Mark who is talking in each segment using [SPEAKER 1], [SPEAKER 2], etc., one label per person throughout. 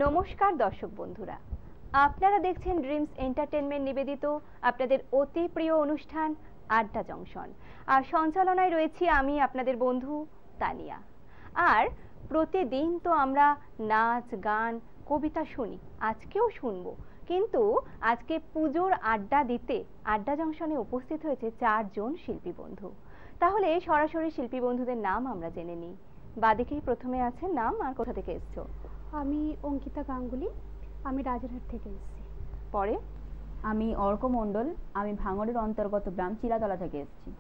[SPEAKER 1] নমস্কার দর্শক বন্ধুরা, আপনারা দেখছেন ড্রিমস এন্টারটেইনমেন্ট নিবেদিত আপনাদের অতি প্রিয় অনুষ্ঠান আড্ডা জংশন। আর সঞ্চালনায় রয়েছি আমি আপনাদের বন্ধু তানিয়া। আর প্রতিদিন তো আমরা নাচ গান কবিতা শুনি, আজকেও শুনবো, কিন্তু আজকে পুজোর আড্ডা দিতে আড্ডা জংশনে উপস্থিত হয়েছে 4 জন শিল্পী বন্ধু। তাহলে সরাসরি শিল্পী বন্ধুদের নাম আমরা জেনে নিই। বাদিকেই প্রথমে আছে নাম আর কোথা থেকে এসছো?
[SPEAKER 2] আমি অঙ্কিতা গাঙ্গুলি, আমি রাজারহাট থেকে এসেছি।
[SPEAKER 1] পরে
[SPEAKER 3] আমি অর্ক মণ্ডল, আমি ভাঙড়ের অন্তর্গত গ্রাম চিলাতলা থেকে এসেছি।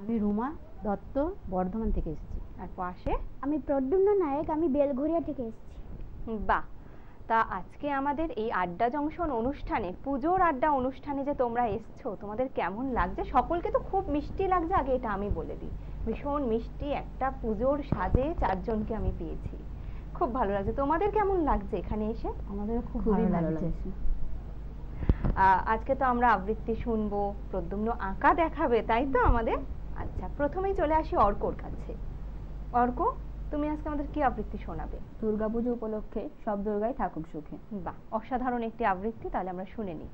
[SPEAKER 4] আমি রুমা দত্ত, বর্ধমান থেকে এসেছি।
[SPEAKER 1] আর পাশে
[SPEAKER 2] আমি প্রদ্যুম্ন নায়ক, আমি বেলঘরিয়া থেকে এসেছি।
[SPEAKER 1] বাহ, তা আজকে আমাদের এই আড্ডা জংশন অনুষ্ঠানে, পুজোর আড্ডা অনুষ্ঠানে যে তোমরা এসছো, তোমাদের কেমন লাগছে? সকলকে তো খুব মিষ্টি লাগছে, আগে এটা আমি বলে দিই। ভীষণ মিষ্টি একটা পুজোর সাজে 4 জনকে আমি পেয়েছি, খুব ভালো লাগছে। তোমাদের কেমন লাগছে এখানে এসে?
[SPEAKER 3] আমাদের খুব ভালো লাগছে।
[SPEAKER 1] আজকে তো আমরা আবৃত্তি শুনবো, প্রদ্যুম্ন আঁকা দেখাবে, তাই তো আমাদের? আচ্ছা, প্রথমেই চলে আসি অর্কর কাছে। অর্ক, তুমি আজকে আমাদের কি আবৃত্তি শোনাবে?
[SPEAKER 3] দুর্গাপুজো উপলক্ষে সব দুর্গাই থাকুক সুখে।
[SPEAKER 1] বাহ, অসাধারণ একটি আবৃত্তি, তাহলে আমরা শুনে নিই।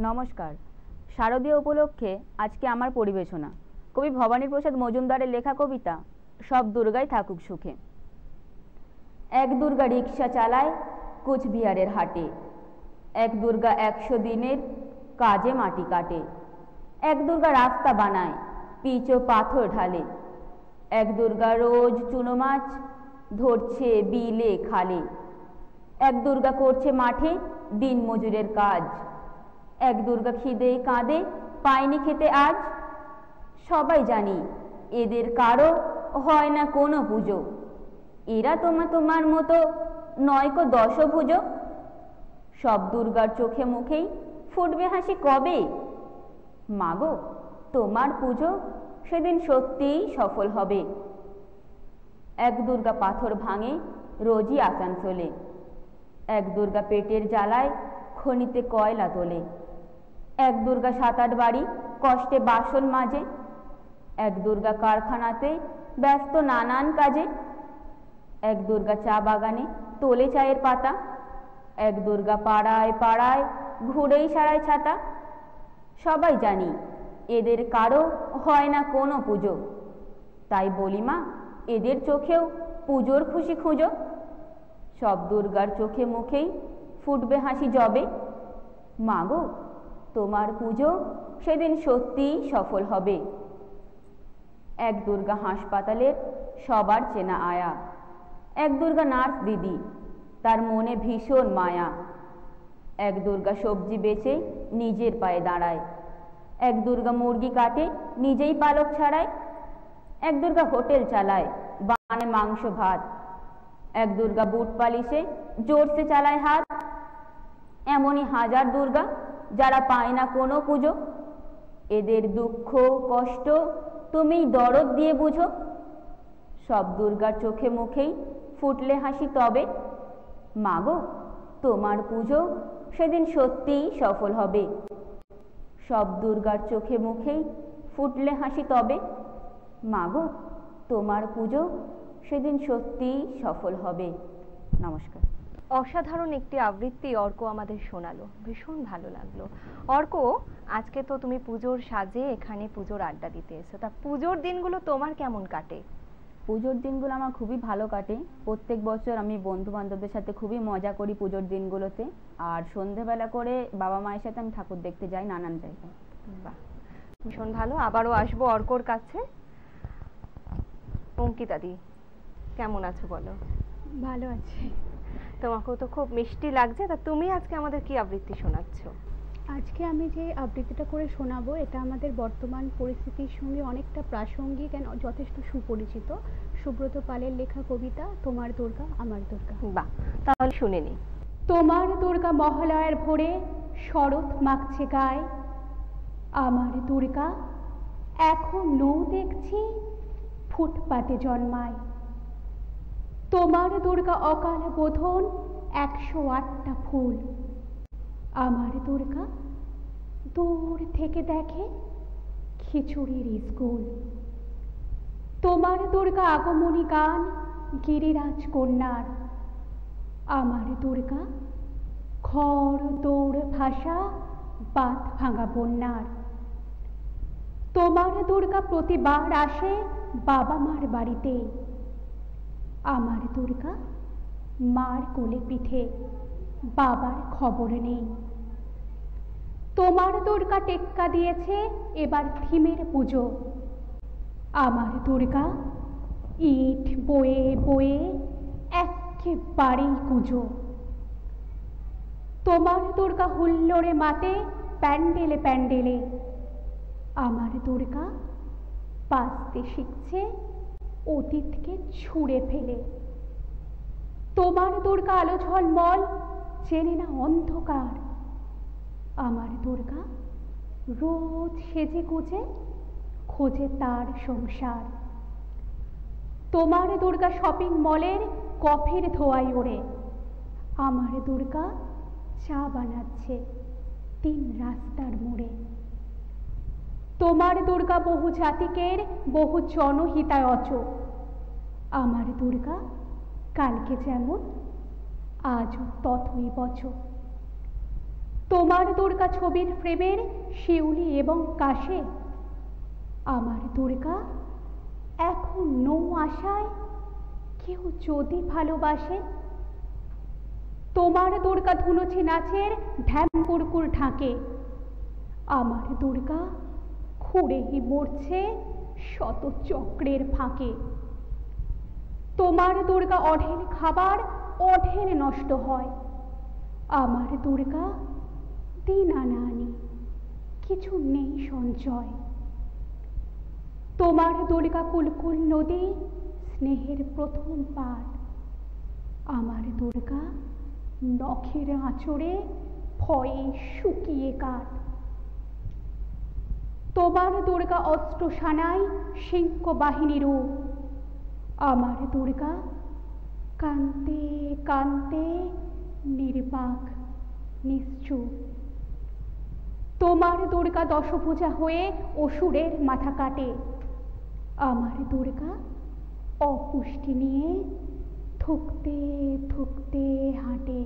[SPEAKER 3] নমস্কার। শারদীয় উপলক্ষে আজকে আমার পরিবেশনা কবি ভবানী প্রসাদ মজুমদারের লেখা কবিতা সব দুর্গাই থাকুক সুখে। এক দুর্গা রিক্সা চালায় কোচবিহারের হাটে, এক দুর্গা 100 দিনের কাজে মাটি কাটে, এক দুর্গা রাস্তা বানায় পিচ ও পাথর ঢালে, এক দুর্গা রোজ চুনো মাছ ধরছে বিলে খালে, এক দুর্গা করছে মাঠে দিন মজুরের কাজ, এক দুর্গা খিদে কাঁদে পায়নি খেতে আজ। সবাই জানি এদের কারো হয় না কোনো পুজো, এরা তোমার মতো নয়কো 10 পুজো। সব দুর্গার চোখে মুখেই ফুটবে হাসি কবে, মাগো তোমার পুজো সেদিন সত্যিই সফল হবে। এক দুর্গা পাথর ভাঙে রোজই আসানসোলে, এক দুর্গা পেটের জ্বালায় খনিতে কয়লা তোলে, এক দুর্গা 7-8 বাড়ি কষ্টে বাসন মাজে, এক দুর্গা কারখানাতে ব্যস্ত নানান কাজে, এক দুর্গা চা বাগানে তোলে চায়ের পাতা, এক দুর্গা পাড়ায় পাড়ায় ঘুরেই সারায় ছাতা। সবাই জানি এদের কারো হয় না কোনো পুজো, তাই বলি মা এদের চোখেও পুজোর খুশি খুঁজো। সব দুর্গার চোখে মুখেই ফুটবে হাসি যবে, মাগো তোমার পুজো সেদিন সত্যিই সফল হবে। এক দুর্গা হাসপাতালের সবার চেনা আয়া, এক দুর্গা নার্স দিদি তার মনে ভীষণ মায়া, এক দুর্গা সবজি বেচে নিজের পায়ে দাঁড়ায়, এক দুর্গা মুরগি কাটে নিজেই পালক ছাড়ায়, এক দুর্গা হোটেল চালায় বানায় মাংস ভাত, এক দুর্গা বুট পালিশে জোরসে চালায় হাত। এমনই হাজার দুর্গা যারা পায় না কোনো পুজো, এদের দুঃখ কষ্ট তুমি দরদ দিয়ে বুঝো। সব দুর্গার চোখে মুখেই ফুটলে হাসি তবে, মাগো তোমার পুজো সেদিন সত্যিই সফল হবে। সব দুর্গার চোখে মুখেই ফুটলে হাসি তবে, মাগো তোমার পুজো সেদিন সত্যিই সফল হবে। নমস্কার।
[SPEAKER 1] অসাধারণ একটি আবৃত্তি অর্ক আমাদের শোনালো, ভীষণ ভালো লাগলো। অর্ক, আজকে তো তুমি পুজোর সাজে এখানে পুজোর আড্ডা দিতে এসো, তা পুজোর দিনগুলো তোমার কেমন কাটে?
[SPEAKER 3] পুজোর দিনগুলো আমার খুবই ভালো কাটে। প্রত্যেক বছর আমি বন্ধু বান্ধবদের সাথে খুবই মজা করি পুজোর দিনগুলোতে। আর সন্ধেবেলা করে বাবা মায়ের সাথে আমি ঠাকুর দেখতে যাই নানান জায়গায়।
[SPEAKER 1] বাহ, ভীষণ ভালো। আবারও আসবো অর্কর কাছে। অঙ্কিতা দি, কেমন আছো বলো?
[SPEAKER 2] ভালো আছি।
[SPEAKER 1] তোমাকেও তো খুব মিষ্টি লাগছে, তা তুমি আজকে আমাদের কি আবৃত্তি শোনাচ্ছ?
[SPEAKER 2] আজকে আমি যে আবৃত্তিটা করে শোনাবো, এটা আমাদের বর্তমান পরিস্থিতির সঙ্গে অনেকটা প্রাসঙ্গিক, যথেষ্ট সুপরিচিত। সুব্রত পালের লেখা কবিতা তোমার দুর্গা আমার দুর্গা।
[SPEAKER 1] বাহ, তাহলে শুনে নি।
[SPEAKER 2] তোমার দুর্গা মহালয়ার ভোরে শরৎ মাখছে গায়ে, আমার দুর্গা এখনো দেখছি ফুটপাতে জন্মায়। তোমার দুর্গা অকাল বোধন 108টা ফুল, আমার দুর্গা দূর থেকে দেখে খিচুড়ির স্কুল। তোমার দুর্গা আগমনী গান গিরিরাজ কন্যার, আমার দুর্গা ঘর দৌড় ভাষা বাঁধ ভাঙা বন্যার। তোমার দুর্গা প্রতিবার আসে বাবা মার বাড়িতে। আমার দুর্গা মার কোলে পিঠে, বাবার খবর নেই। তোমার দুর্গা টেক্কা দিয়েছে এবার থিমের পুজো। আমার দুর্গা ইট বয়ে বয়ে একেবারেই কুজো। তোমার দুর্গা হুল্লোড়ে মাতে প্যান্ডেলে প্যান্ডেলে। আমার দুর্গা বাঁচতে শিখছে অতীতকে ছুঁড়ে ফেলে। তোমার দুর্গা আলো ঝলমল, চেনে না অন্ধকার। আমার দুর্গা রোজ সেজে গুজে খোঁজে তার সংসার। তোমার দুর্গা শপিং মলের কফির ধোঁয়ায় ওড়ে। আমার দুর্গা চা বানাচ্ছে 3 রাস্তার মোড়ে। তোমার দুর্গা বহু জাতিকের বহু জনহিতায়চ। আমার দুর্গা কালকে যেমন আজও তথই বচ। তোমার দুর্গা ছবির ফ্রেমের শিউলি এবং কাশে। আমার দুর্গা এখন নৌ আশায় কেউ যদি ভালোবাসে। তোমার দুর্গা ধুনুচি নাচের ঢ্যামপুরকুর ঢাকে। আমার দুর্গা খুঁড়েই মরছে শত চক্রের ফাঁকে। তোমার দুর্গা অঢেল খাবার অঢেল নষ্ট হয়। আমার দুর্গা দিন আনা আনি কিছু নেই সঞ্চয়। তোমার দুর্গা কুলকুল নদী স্নেহের প্রথম পার। আমার দুর্গা নখের আঁচড়ে ভয়ে শুকিয়ে কাঠ। তোমার দুর্গা অস্ত্র সানাই সিংহ বাহিনীর রূপ। আমার দুর্গা কান্তে কান্তে নির্বাক নিশ্চুপ। তোমার দুর্গা দশভুজা হয়ে অসুরের মাথা কাটে। আমার দুর্গা অপুষ্টি নিয়ে থুকতে থুকতে হাঁটে।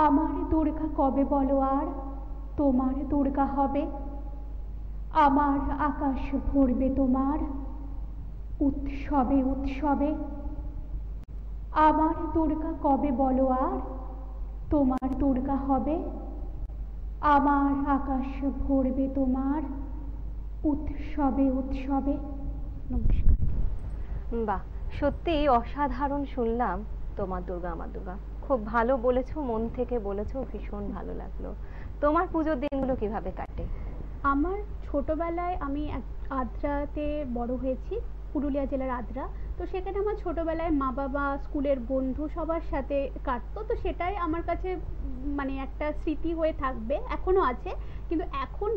[SPEAKER 2] আমার দুর্গা কবে বলো আর তোমার দুর্গা হবে? আমার আকাশ ভরবে তোমার উৎসবে উৎসবে। আমার দুর্গা কবে বলো আর তোমার দুর্গা হবে? আমার আকাশ ভরবে তোমার উৎসবে উৎসবে। নমস্কার।
[SPEAKER 1] বাহ, সত্যি অসাধারণ শুনলাম তোমার দুর্গা আমার দুর্গা। খুব ভালো বলেছো, মন থেকে বলেছো, ভীষণ ভালো লাগলো। তোমার পুজোর দিনগুলো কিভাবে কাটে?
[SPEAKER 2] আমার ছোটবেলায় আমি আদ্রাতে বড় হয়েছি, পুরুলিয়া জেলার আদ্রা। তো সেখানে আমার ছোটবেলায় মা বাবা স্কুলের বন্ধু সবার সাথে কাটতো। তো সেটাই আমার কাছে মানে একটা স্মৃতি হয়ে থাকবে, এখনো আছে। কিন্তু এখন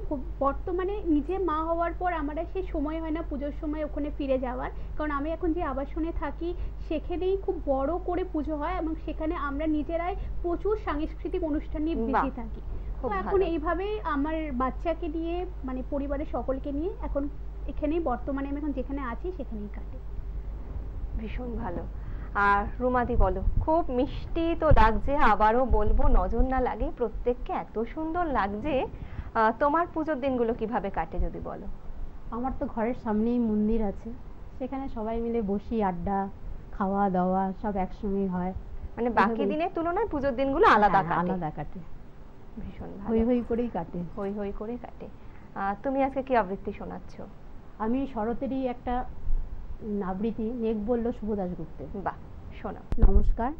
[SPEAKER 2] বর্তমানে নিজে মা হওয়ার পর আমার আর সেই সময় হয় না পুজোর সময় ওখানে ফিরে যাওয়ার। কারণ আমি এখন যে আবাসনে থাকি সেখানেই খুব বড় করে পুজো হয় এবং সেখানে আমরা নিজেরাই প্রচুর সাংস্কৃতিক অনুষ্ঠান নিয়ে বেশি থাকি। তো এখন এইভাবেই আমার বাচ্চাকে নিয়ে মানে পরিবারের সকলকে নিয়ে এখন এখানেই বর্তমানে আমি এখন যেখানে আছি সেখানেই কাটে।
[SPEAKER 1] ভীষণ ভালো। আর রুমাদি বলো, খুব মিষ্টি তো লাগছে, আবারও বলবো নজর না লাগে, প্রত্যেককে এত সুন্দর লাগছে। তোমার পুজোর দিনগুলো কিভাবে কাটে যদি বলো?
[SPEAKER 4] আমার তো ঘরের সামনেই মন্দির আছে, সেখানে সবাই মিলে বসি, আড্ডা, খাওয়া দাওয়া সব একসঙ্গে হয়।
[SPEAKER 1] মানে বাকি দিনের তুলনায় পুজোর দিনগুলো আলাদা কাটে?
[SPEAKER 4] আলাদা কাটে,
[SPEAKER 1] ভীষণ ভালো,
[SPEAKER 4] হই হই করেই কাটে।
[SPEAKER 1] হই হই করে কাটে। তুমি আজকে কি আবৃত্তি শোনাচ্ছ?
[SPEAKER 4] আমি শরতেরই একটা আবৃত্তি, মেঘ বলল শুভ দাশগুপ্তের।
[SPEAKER 1] বাহ, শোনাও।
[SPEAKER 4] নমস্কার,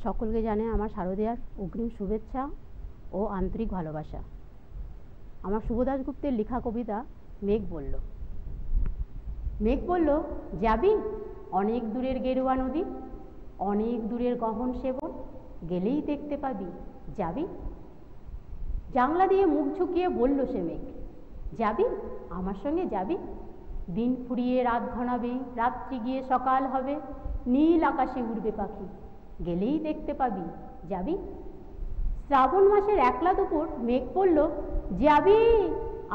[SPEAKER 4] সকলকে জানে আমার শারদীয়ার অগ্রিম শুভেচ্ছা ও আন্তরিক ভালোবাসা। আমার শুভ দাশগুপ্তের লেখা কবিতা মেঘ বলল। মেঘ বলল, যাবি অনেক দূরের গেরুয়া নদী, অনেক দূরের গহন সেবন, গেলেই দেখতে পাবি, যাবি? জানলা দিয়ে মুখ ঝুঁকিয়ে বলল সে মেঘ, যাবি আমার সঙ্গে যাবি? দিন ফুরিয়ে রাত ঘনাবে, রাত্রি গিয়ে সকাল হবে, নীল আকাশে উড়বে পাখি, গেলেই দেখতে পাবি, যাবি? শ্রাবণ মাসের একলা দুপুর মেঘ বলল, যাবি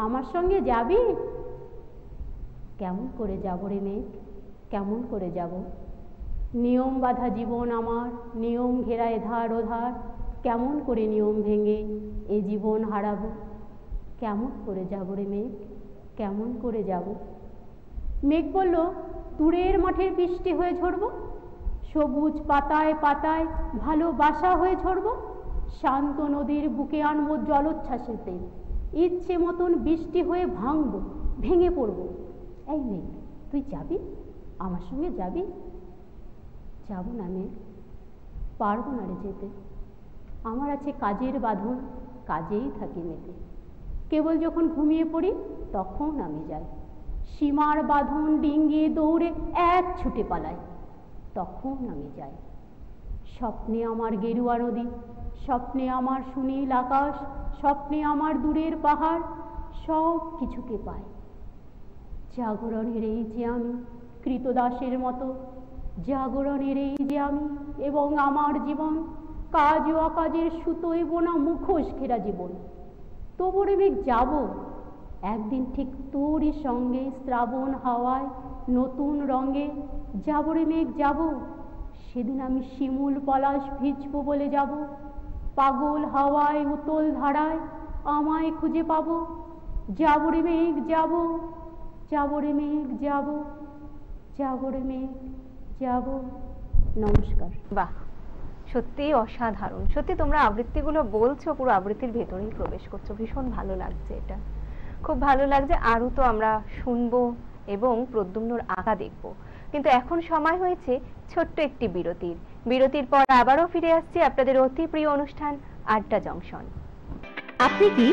[SPEAKER 4] আমার সঙ্গে যাবি? কেমন করে যাব রে মেঘ, কেমন করে যাব? নিয়ম বাঁধা জীবন আমার, নিয়ম ঘেরা এধার ওধার, কেমন করে নিয়ম ভেঙে এ জীবন হারাবো? কেমন করে যাব রে মেঘ, কেমন করে যাব? মেঘ বলল, দূরের মাঠের বৃষ্টি হয়ে ঝরবো, সবুজ পাতায় পাতায় ভালোবাসা হয়ে ঝরবো, শান্ত নদীর বুকে আনবো জলোচ্ছ্বাসের প্রেম, ইচ্ছে মতন বৃষ্টি হয়ে ভাঙবো, ভেঙে পড়বো। এই মেঘ, তুই যাবি? আমার সঙ্গে যাবি? যাব না মেঘ, পারবো না রে যেতে। আমার আছে কাজের বাঁধন, কাজেই থাকি মেতে। কেবল যখন ঘুমিয়ে পড়ি তখন আমি যাই, সীমার বাঁধন ডিঙ্গিয়ে দৌড়ে এক ছুটে পালাই, তখন আমি যাই। স্বপ্নে আমার গেরুয়া নদী, স্বপ্নে আমার সুনীল আকাশ, স্বপ্নে আমার দূরের পাহাড়, সব কিছুকে পাই। জাগরণের এই যে আমি কৃতদাসের মতো, জাগরণের এই যে আমি এবং আমার জীবন, কাজ ও অকাজের সুতোয় বোনা মুখোশ ঘেরা জীবন। তবু রে মেঘ যাব, একদিন ঠিক তোরই সঙ্গে শ্রাবণ হাওয়ায় নতুন রঙে যাব রে মেঘ যাব। সেদিন আমি শিমুল পলাশ ভিজবো বলে যাব, পাগল হাওয়ায় উতল ধারায় আমায় খুঁজে পাবো। যাব রে মেঘ যাব, যাব রে মেঘ যাব, যাব রে মেঘ যাব। নমস্কার।
[SPEAKER 1] বাহ, সত্যি অসাধারণ। সত্যি তোমরা আবৃত্তিগুলো বলছো, পুরো আবৃত্তির ভেতরেই প্রবেশ করছো। ভীষণ ভালো লাগছে, এটা খুব ভালো লাগছে। আরও তো আমরা শুনবো এবং প্রদ্যুম্নর আঁকা দেখবো, কিন্তু এখন সময় হয়েছে ছোট্ট একটি বিরতির। বিরতির পর আবারও ফিরে আসছি আপনাদের অতি প্রিয় অনুষ্ঠান আড্ডা জংশন।
[SPEAKER 5] আপনি কি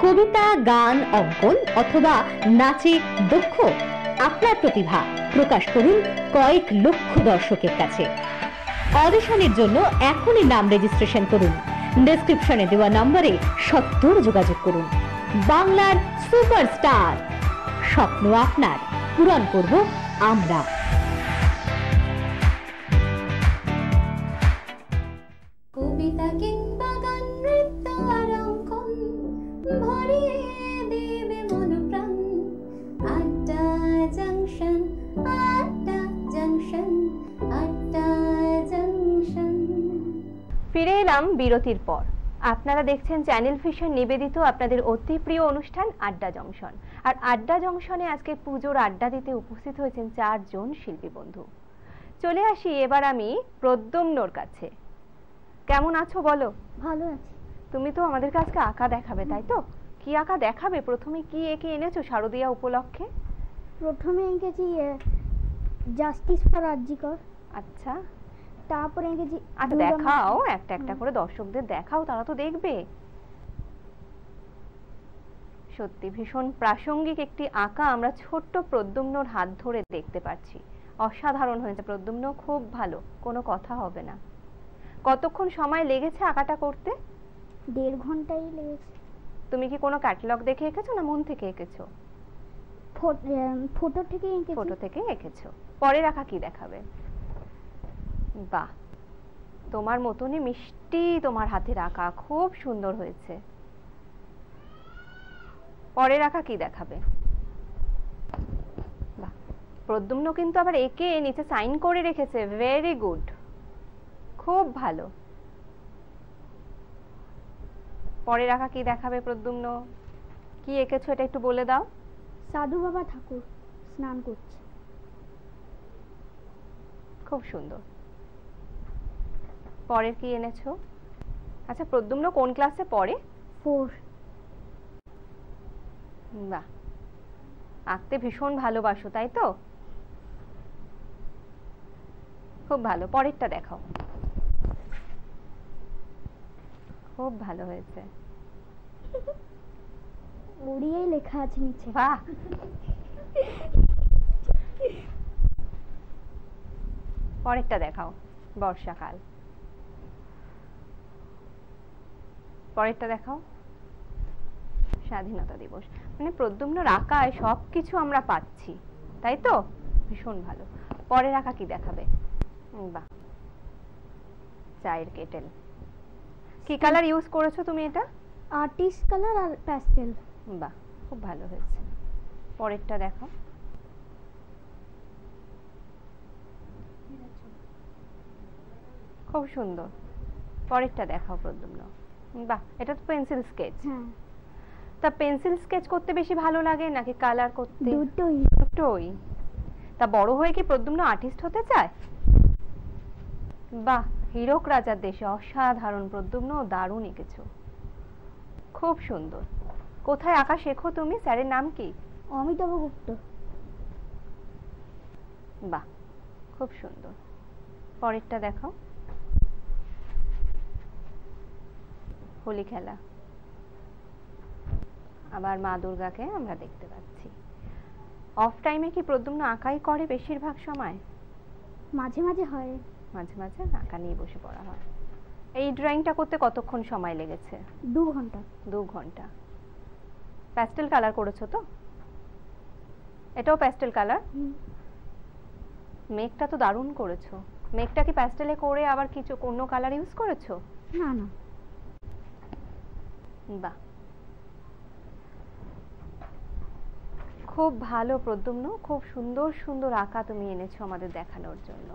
[SPEAKER 5] কবিতা, গান, অঙ্কন অথবা নাচে দক্ষ? আপনার প্রতিভা প্রকাশ করুন কয়েক লক্ষ দর্শকের কাছে। অডিশনের জন্য এখনই নাম রেজিস্ট্রেশন করুন। ডেসক্রিপশনে দেওয়া নম্বরে সত্বর যোগাযোগ করুন। বাংলার সুপারস্টার, স্বপ্ন আপনার, পূরণ করব আমরা।
[SPEAKER 6] কবিতা কিংবা গান, নৃত্য আর অঙ্কন ভরিয়ে দেবে মন প্রাণ। আড্ডা জংশন, আড্ডা জংশন, আড্ডা জংশন।
[SPEAKER 1] ফিরে এলাম বিরতির পর। আপনারা দেখছেন চ্যানেল ভিশন নিবেদিত আপনাদের অতি প্রিয় অনুষ্ঠান আড্ডা জংশন। আর আড্ডা জংশনে আজকে পুজোর আড্ডা দিতে উপস্থিত হয়েছেন 4 জন শিল্পী বন্ধু। চলে আসি এবার আমি প্রদ্যুম্নর কাছে। কেমন আছো বলো?
[SPEAKER 7] ভালো আছি।
[SPEAKER 1] তুমি তো আমাদেরকে আজকে আঁকা দেখাবে, তাই তো? কি আঁকা দেখাবে? প্রথমে কি এঁকে এনেছো শারদীয়া উপলক্ষে?
[SPEAKER 7] প্রথমে এঁকেছি জাস্টিস ফর আরজিকর।
[SPEAKER 1] আচ্ছা,
[SPEAKER 7] তারপরে এঁকেছি
[SPEAKER 1] আচ্ছা দেখাও, একটা একটা করে দর্শকদের দেখাও, তারা তো দেখবে। সত্যি ভীষণ প্রাসঙ্গিক একটি আঁকা আমরা ছোট্ট প্রদ্যুম্নর হাত ধরে দেখতে পাচ্ছি। অসাধারণ হয়েছে প্রদ্যুম্ন, খুব ভালো, কোনো কথা হবে না। কতক্ষণ সময় লেগেছে আঁকাটা করতে?
[SPEAKER 7] 1.5 ঘন্টাই লেগেছে।
[SPEAKER 1] তুমি কি কোনো ক্যাটালগ দেখে এঁকেছো না মন থেকে এঁকেছো?
[SPEAKER 7] ফটো থেকে এঁকেছি।
[SPEAKER 1] ফটো থেকে এঁকেছো। পরের আঁকা কি দেখাবে? বাহ, তোমার মতনই মিষ্টি তোমার হাতের আঁকা, খুব সুন্দর হয়েছে। পরের আঁকা কি দেখাবে? বাহ, প্রদ্যুম্ন কিন্তু আবার এঁকে নিচে সাইন করে রেখেছে, ভেরি গুড, খুব ভালো। পরের আঁকা কি দেখাবে প্রদ্যুম্ন? কি এঁকেছো এটা একটু বলে দাও।
[SPEAKER 7] সাধু বাবা ঠাকুর স্নান করছে।
[SPEAKER 1] খুব সুন্দর। পরের কি এনেছো? আচ্ছা, প্রদ্যুম্ন কোন ক্লাসে পড়ে?
[SPEAKER 7] 4।
[SPEAKER 1] বাহ, আঁকতে ভীষণ ভালোবাসো, তাই তো? খুব ভালো। পরেরটা দেখাও। খুব ভালো হয়েছে।
[SPEAKER 7] ওড়িয়ায় লেখা আছে নিচে।
[SPEAKER 1] বাহ, পরেরটা দেখাও। বর্ষাকাল। পরেরটা দেখাও। স্বাধীনতা দিবস। মানে প্রদ্যুম্নর আঁকায় সবকিছু আমরা পাচ্ছি, তাই তো? ভীষণ ভালো। পরের আঁকা কি দেখাবে? বাহ, চায়ের কেটেল। কি কালার ইউজ করেছো তুমি এটা?
[SPEAKER 7] আর্টিস্ট কালার আর প্যাস্টেল।
[SPEAKER 1] বাহ, খুব ভালো হয়েছে। পরেরটা দেখাও। খুব সুন্দর। পরেরটা দেখাও প্রদ্যুম্ন। বাহ, এটা তো পেন্সিল স্কেচ।
[SPEAKER 7] হ্যাঁ,
[SPEAKER 1] তা পেন্সিল স্কেচ করতে বেশি ভালো লাগে নাকি কালার করতে?
[SPEAKER 7] দুটোই।
[SPEAKER 1] দুটোই। তা বড় হয়ে কি প্রদ্যুম্ন আর্টিস্ট হতে চায়? বাহ, হীরক রাজার দেশে অসাধারণ প্রদ্যুম্ন, দারুণ এঁকেছো, খুব সুন্দর। কোথায় আঁকা শেখো তুমি? স্যারের নাম কি?
[SPEAKER 7] অমিতাভ গুপ্ত।
[SPEAKER 1] বাহ, খুব সুন্দর। পরেরটা দেখাও। হোলি খেলা, আবার মা দুর্গাকে আমরা দেখতে পাচ্ছি। অফ টাইমে কি প্রদ্যুম্ন আঁকাই করে বেশিরভাগ সময়?
[SPEAKER 7] মাঝে মাঝে হয়।
[SPEAKER 1] মাঝে মাঝে আঁকা নিয়ে বসে পড়া হয়। এই ড্রয়িংটা করতে কতক্ষণ সময় লেগেছে?
[SPEAKER 7] 2 ঘন্টা।
[SPEAKER 1] 2 ঘন্টা। প্যাস্টেল কালার করেছো তো? এটাও প্যাস্টেল কালার? মেঘটা তো দারুণ করেছো। মেঘটা কি প্যাস্টেলে করে আবার কিছু অন্য কালার ইউজ করেছো?
[SPEAKER 7] না না।
[SPEAKER 1] বাহ, খুব ভালো প্রদ্যুম্ন, খুব সুন্দর সুন্দর আঁকা তুমি এনেছো আমাদের দেখানোর জন্য।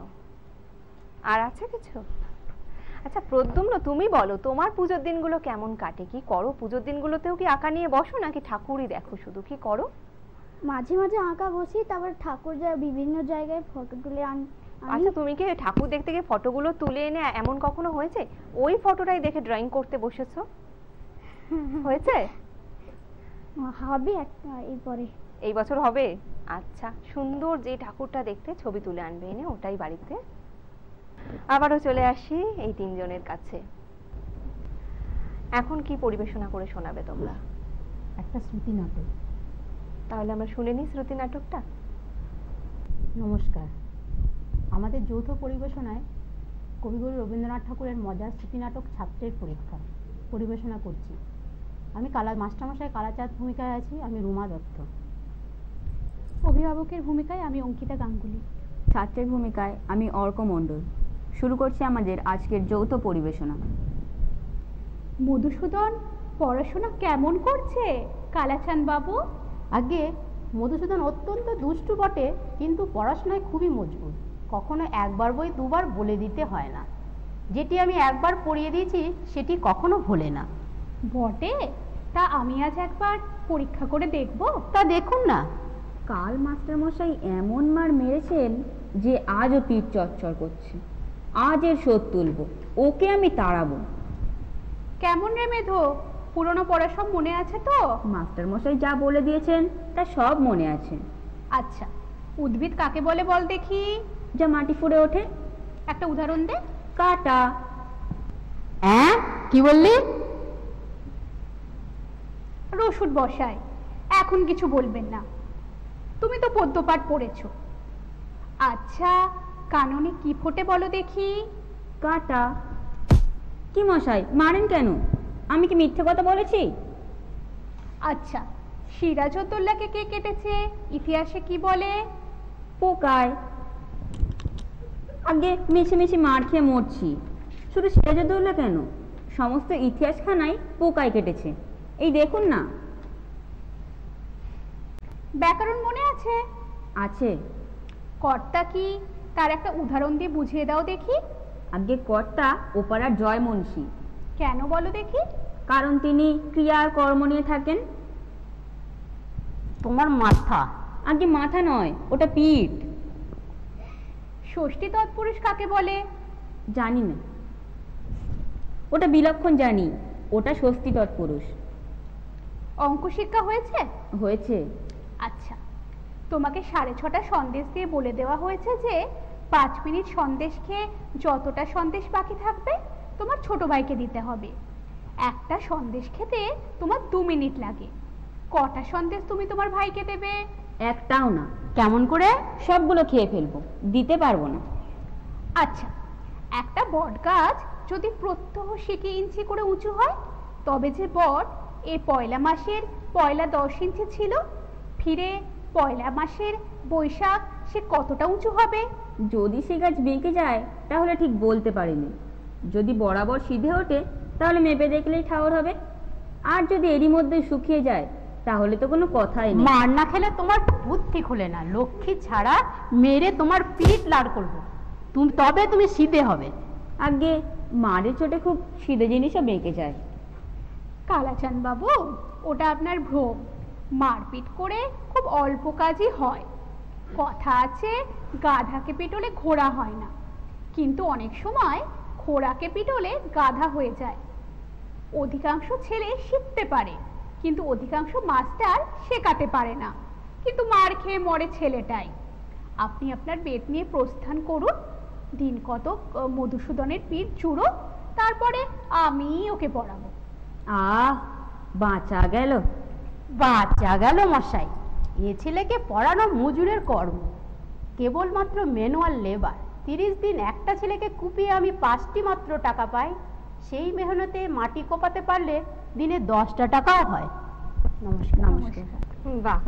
[SPEAKER 1] আর আছে কিছু? আচ্ছা প্রদ্যুম্ন, তুমি বলো তোমার পুজোর দিনগুলো কেমন কাটে? কি করো পুজোর দিনগুলোতেও? কি আঁকা নিয়ে বসো নাকি ঠাকুরই দেখো শুধু? কি করো?
[SPEAKER 7] মাঝে মাঝে আঁকা বসি, তারপর ঠাকুর যায় বিভিন্ন জায়গায় ফটো তুলে আনি।
[SPEAKER 1] আচ্ছা তুমি কি ঠাকুর দেখতে গিয়ে ফটোগুলো তুলে এনে এমন কখনো হয়েছে ওই ফটোটাই দেখে ড্রয়িং করতে বসেছো? হয়েছে?
[SPEAKER 7] হবে একটা এরপরে।
[SPEAKER 1] এই বছর হবে? আচ্ছা, সুন্দর যে ঠাকুরটা দেখতে ছবি তুলে আনবে এনে, ওটাই বাড়িতে। আবারও চলে আসি এই তিনজনের কাছে। এখন কি পরিবেশনা করে শোনাবে তোমরা?
[SPEAKER 4] একটা শ্রুতি নাটক।
[SPEAKER 1] তাহলে আমরা শুনে নিই শ্রুতি নাটকটা।
[SPEAKER 4] নমস্কার। আমাদের যৌথ পরিবেশনায় কবিগুরু রবীন্দ্রনাথ ঠাকুরের মজার শ্রুতি নাটক ছাত্রের পরীক্ষা পরিবেশনা করছি। আমি মাস্টারমশাই কালাচাঁদ ভূমিকায় আছি। আমি রুমা দত্ত।
[SPEAKER 2] অভিভাবকের ভূমিকায় আমি অঙ্কিতা গাঙ্গুলি।
[SPEAKER 3] ছাত্রের ভূমিকায় আমি অর্ক মণ্ডল। শুরু করছি আমাদের আজকের যৌথ পরিবেশনা।
[SPEAKER 2] মধুসূদন পড়াশোনা কেমন করছে কালাচাঁদ বাবু?
[SPEAKER 4] আগে মধুসূদন অত্যন্ত দুষ্টু বটে, কিন্তু পড়াশোনায় খুবই মজবুত। কখনো একবার বই দুবার বলে দিতে হয় না। যেটি আমি একবার পড়িয়ে দিয়েছি সেটি কখনো ভোলে না।
[SPEAKER 2] বটে? তা আমি আজ একবার পরীক্ষা করে দেখব।
[SPEAKER 4] তা দেখুন না।
[SPEAKER 3] কাল মাস্টারমশাই এমন মার মেরেছেন যে আজও পিঠ চচ্চর করছে। আজ এর শোধ তুলব, ওকে আমি তাড়াবো।
[SPEAKER 2] কেমন রে মেধো, পুরনো পড়া সব মনে আছে তো?
[SPEAKER 3] মাস্টারমশাই যা বলে দিয়েছেন তা সব মনে আছে।
[SPEAKER 2] আচ্ছা, উদ্ভিদ কাকে বলে বল দেখি?
[SPEAKER 3] যা মাটি ফুঁড়ে ওঠে।
[SPEAKER 2] একটা উদাহরণ দে।
[SPEAKER 3] কাটা।
[SPEAKER 4] হ্যাঁ, কি বললি?
[SPEAKER 2] রসুন বসায়। এখন কিছু বলবেন না, তুমি তো পদ্যপাঠ পড়েছো। আচ্ছা, কাননে কি ফোটে বলো দেখি?
[SPEAKER 3] কাটা। কি মশাই মারেন কেন? আমি কি মিথ্যে কথা বলেছি?
[SPEAKER 2] আচ্ছা, সিরাজউদ্দৌলাকে কে কেটেছে ইতিহাসে কি বলে?
[SPEAKER 3] পোকায়। আগে মিছে মিছে মার খেয়ে মরছি। শুধু সিরাজউদ্দৌলা কেন, সমস্ত ইতিহাসখানাই পোকায় কেটেছে। এই দেখুন না।
[SPEAKER 2] ব্যাকরণ মনে আছে?
[SPEAKER 3] আছে।
[SPEAKER 2] কর্তা কি, তার একটা উদাহরণ দিয়ে বুঝিয়ে দাও দেখি।
[SPEAKER 3] আগে কর্তা ওপাড়ার জয় মুন্সি।
[SPEAKER 2] কেন বলো দেখি?
[SPEAKER 3] কারণ তিনি ক্রিয়া আর কর্ম নিয়ে থাকেন।
[SPEAKER 4] তোমার মাথা।
[SPEAKER 3] আগে মাথা নয়, ওটা পিঠ।
[SPEAKER 2] ষষ্ঠী তৎপুরুষ কাকে বলে?
[SPEAKER 3] জানি না। ওটা বিলক্ষণ জানি, ওটা ষষ্ঠী তৎপুরুষ।
[SPEAKER 2] অঙ্ক শিক্ষা হয়েছে?
[SPEAKER 3] হয়েছে।
[SPEAKER 2] আচ্ছা, তোমাকে 6:30 সন্দেশ দিয়ে বলে দেওয়া হয়েছে যে 5 মিনিট সন্দেশ খেয়ে যতটা সন্দেশ বাকি থাকবে তোমার ছোট ভাইকে দিতে হবে। একটা সন্দেশ খেতে তোমার 2 মিনিট লাগে। কটা সন্দেশ তুমি তোমার ভাইকে দেবে?
[SPEAKER 3] একটাও না।
[SPEAKER 4] কেমন করে?
[SPEAKER 3] সবগুলো খেয়ে ফেলবো, দিতে পারবো না।
[SPEAKER 2] আচ্ছা, একটা বট গাছ যদি প্রত্যহ 1 ইঞ্চি করে উঁচু হয়, তবে যে বট এই পয়লা মাসের পয়লা 10 ইঞ্চি ছিল, ফিরে পয়লা মাসের বৈশাখ সে কতটা উঁচু হবে?
[SPEAKER 3] যদি সে গাছ বেঁকে যায় তাহলে ঠিক বলতে পারিনি। যদি বরাবর সিধে ওঠে তাহলে মেপে দেখলেই ঠাওর হবে। আর যদি এরই মধ্যে শুকিয়ে যায় তাহলে তো কোনো কথাই নেই।
[SPEAKER 4] মার না খেলে তোমার বুদ্ধি খুলে না। লক্ষ্মী ছাড়া মেরে তোমার পিঠ লাড় করবো, তবে তুমি সিধে হবে।
[SPEAKER 3] আগে মারের চোটে খুব সিধে জিনিসও বেঁকে যায়।
[SPEAKER 2] কালাচাঁদ বাবু, ওটা আপনার ভ্রম। মারপিট করে খুব অল্প কাজই হয়। কথা আছে, গাধাকে পিটলে ঘোড়া হয় না, কিন্তু অনেক সময় ঘোড়াকে পিটলে গাধা হয়ে যায়। অধিকাংশ ছেলে শিখতে পারে, কিন্তু অধিকাংশ মাস্টার শেখাতে পারে না, কিন্তু মার খেয়ে মরে ছেলেটাই। আপনি আপনার বেত নিয়ে প্রস্থান করুন, দিন কতক মধুসূদনের পিঠ চুড়ো, তারপরে আমি ওকে পড়াবো।
[SPEAKER 3] বাঁচা গেল।
[SPEAKER 4] বাচ্চা গেল মশাই, এ ছেলেকে পড়ানো মজুরের কর্ম, কেবলমাত্র ম্যানুয়াল লেবার। 30 দিন একটা ছেলেকে কুপিয়ে আমি 5টি মাত্র টাকা পাই। সেই মেহনতে মাটি কোপাতে পারলে দিনে 10টা টাকাও হয়। নমস্কার।
[SPEAKER 3] নমস্কার।
[SPEAKER 1] বাহ,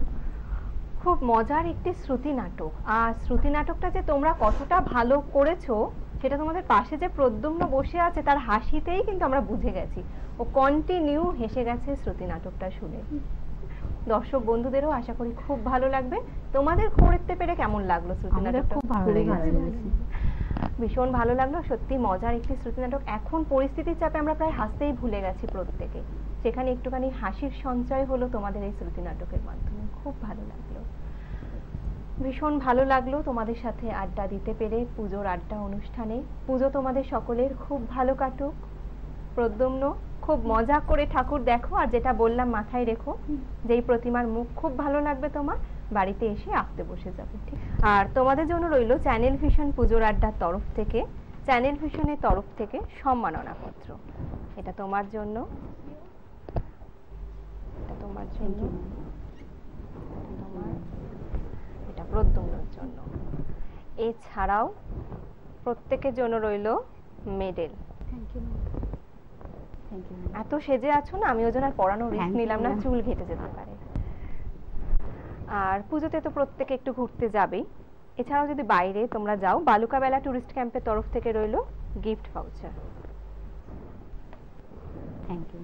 [SPEAKER 1] খুব মজার একটি শ্রুতি নাটক। আর শ্রুতি নাটকটা যে তোমরা কতটা ভালো করেছো সেটা তোমাদের পাশে যে প্রদ্যুম্ন বসে আছে তার হাসিতেই কিন্তু আমরা বুঝে গেছি। ও কন্টিনিউ হেসে গেছে শ্রুতি নাটকটা শুনে। দর্শক বন্ধুদেরও আশা করি খুব ভালো লাগবে। তোমাদের করতে পেরে কেমন লাগলো শ্রুতি নাটকটা?
[SPEAKER 4] খুব ভালো লেগেছে।
[SPEAKER 1] ভীষণ ভালো লাগলো, সত্যি মজার একটি শ্রুতি নাটক। এখন পরিস্থিতির চাপে আমরা প্রায় হাসতেই ভুলে গেছি প্রত্যেকে, সেখানে একটুখানি হাসির সঞ্চয় হলো তোমাদের এই শ্রুতি নাটকের মাধ্যমে। খুব ভালো লাগলো, ভীষণ ভালো লাগলো তোমাদের সাথে আড্ডা দিতে পেরে পুজোর আড্ডা অনুষ্ঠানে। পুজো তোমাদের সকলের খুব ভালো কাটুক। প্রদ্যুম্ন, খুব মজা করে ঠাকুর দেখো, আর যেটা বললাম মাথায় রেখো, যেই প্রতিমার মুখ খুব ভালো লাগবে তোমার, বাড়িতে এসে আঁকতে বসে যাবে, ঠিক? আর তোমাদের জন্য রইলো চ্যানেল ভিশন পুজোর আড্ডার তরফ থেকে, চ্যানেল ভিশনের তরফ থেকে সম্মাননা পত্র। এটা তোমার জন্য, এটা তোমার জন্য, এটা প্রদ্যুম্নের জন্য। এছাড়াও প্রত্যেকের জন্য রইলো মেডেল। এত সেজে আছো না, আমি ওজন আর পড়ানোর রিস্ক নিলাম না, চুল ঘেটে যেতে পারে। আর পুজোতে তো প্রত্যেকে একটু ঘুরতে যাবেই। এছাড়াও যদি বাইরে তোমরা যাও, বালুকাবেলা টুরিস্ট ক্যাম্পের তরফ থেকে রইলো গিফট ভাউচার।
[SPEAKER 3] Thank you.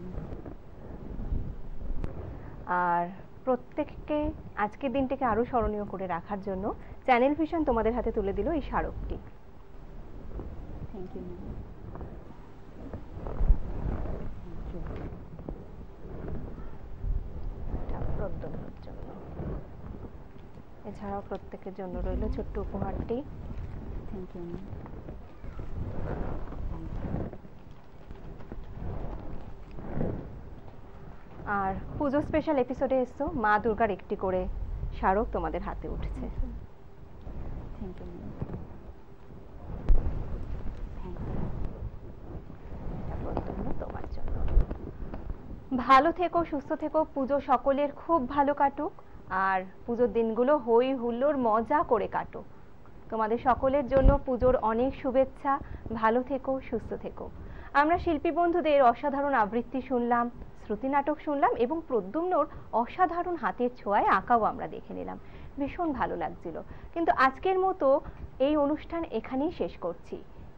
[SPEAKER 1] আর প্রত্যেককে আজকের দিনটাকে আরো স্মরণীয় করে রাখার জন্য চ্যানেল ভিশন তোমাদের হাতে তুলে দিল এই স্মারকটি।
[SPEAKER 3] Thank you.
[SPEAKER 1] প্রদ্যুম্নের জন্য। এছাড়াও প্রত্যেকের জন্য রইল ছোট্ট উপহারটি।
[SPEAKER 3] Thank you.
[SPEAKER 1] R Puja special এপিসোডে এসছো, মা দুর্গার একটি করে স্মারক তোমাদের হাতে উঠছে।
[SPEAKER 3] Thank you.
[SPEAKER 1] তোমার জন্য। ভালো থেকো, সুস্থ থেকো, পুজো সকলের খুব ভালো কাটুক, আর পুজোর দিনগুলো হই হুল্লোড় মজা করে কাটুক। তোমাদের সকলের জন্য পুজোর অনেক শুভেচ্ছা। ভালো থেকো, সুস্থ থেকো। আমরা শিল্পী বন্ধুদের অসাধারণ আবৃত্তি শুনলাম, শ্রুতি নাটক শুনলাম, এবং প্রদ্যুম্নর অসাধারণ হাতের ছোঁয়ায় আঁকাও আমরা দেখে নিলাম। ভীষণ ভালো লাগছিল। কিন্তু আজকের মতো এই অনুষ্ঠান এখানেই শেষ করছি।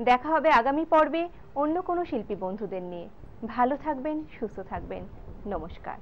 [SPEAKER 1] দেখা হবে আগামী পর্বে অন্য কোনো শিল্পী বন্ধুদের নিয়ে। ভালো থাকবেন, সুস্থ থাকবেন। নমস্কার।